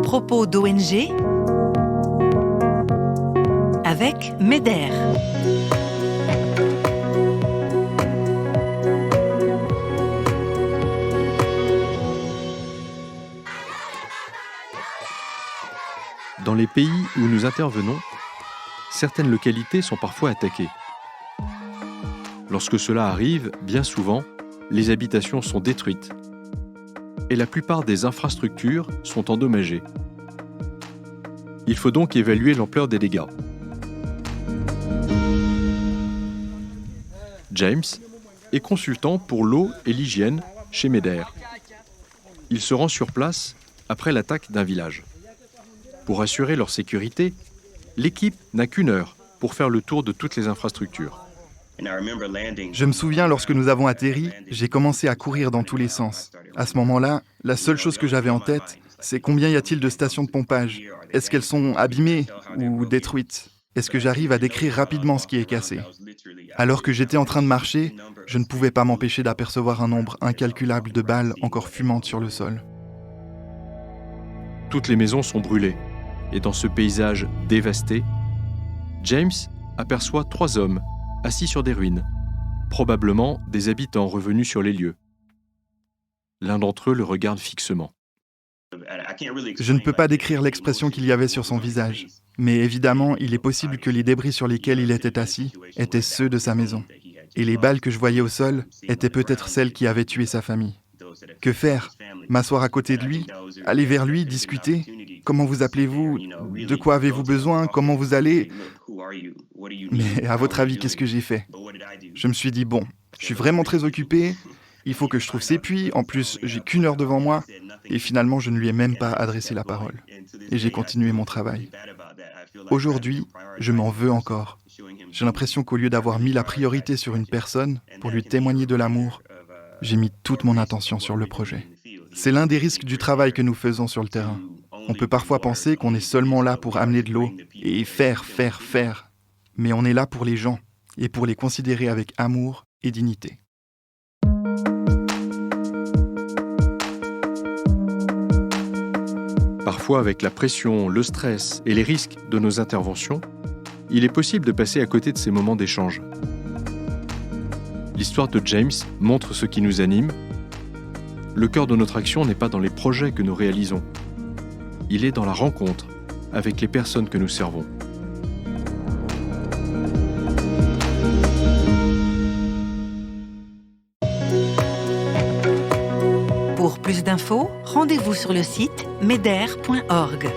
propos d'ONG avec MEDER. Dans les pays où nous intervenons, certaines localités sont parfois attaquées. Lorsque cela arrive, bien souvent, les habitations sont détruites et la plupart des infrastructures sont endommagées. Il faut donc évaluer l'ampleur des dégâts. James est consultant pour l'eau et l'hygiène chez MEDER. Il se rend sur place après l'attaque d'un village. Pour assurer leur sécurité, l'équipe n'a qu'une heure pour faire le tour de toutes les infrastructures. Je me souviens, lorsque nous avons atterri, j'ai commencé à courir dans tous les sens. À ce moment-là, la seule chose que j'avais en tête, c'est combien y a-t-il de stations de pompage? Est-ce qu'elles sont abîmées ou détruites? Est-ce que j'arrive à décrire rapidement ce qui est cassé? Alors que j'étais en train de marcher, je ne pouvais pas m'empêcher d'apercevoir un nombre incalculable de balles encore fumantes sur le sol. Toutes les maisons sont brûlées, et dans ce paysage dévasté, James aperçoit 3 hommes assis sur des ruines, probablement des habitants revenus sur les lieux. L'un d'entre eux le regarde fixement. Je ne peux pas décrire l'expression qu'il y avait sur son visage, mais évidemment, il est possible que les débris sur lesquels il était assis étaient ceux de sa maison. Et les balles que je voyais au sol étaient peut-être celles qui avaient tué sa famille. Que faire? M'asseoir à côté de lui? Aller vers lui, discuter? Comment vous appelez-vous? De quoi avez-vous besoin? Comment vous allez? Mais à votre avis, qu'est-ce que j'ai fait? Je me suis dit, bon, je suis vraiment très occupé, il faut que je trouve ces puits, en plus, j'ai qu'une heure devant moi, et finalement, je ne lui ai même pas adressé la parole. Et j'ai continué mon travail. Aujourd'hui, je m'en veux encore. J'ai l'impression qu'au lieu d'avoir mis la priorité sur une personne pour lui témoigner de l'amour, j'ai mis toute mon attention sur le projet. C'est l'un des risques du travail que nous faisons sur le terrain. On peut parfois penser qu'on est seulement là pour amener de l'eau et faire. Mais on est là pour les gens et pour les considérer avec amour et dignité. Parfois, avec la pression, le stress et les risques de nos interventions, il est possible de passer à côté de ces moments d'échange. L'histoire de James montre ce qui nous anime. Le cœur de notre action n'est pas dans les projets que nous réalisons. Il est dans la rencontre avec les personnes que nous servons. Pour plus d'infos, rendez-vous sur le site meder.org.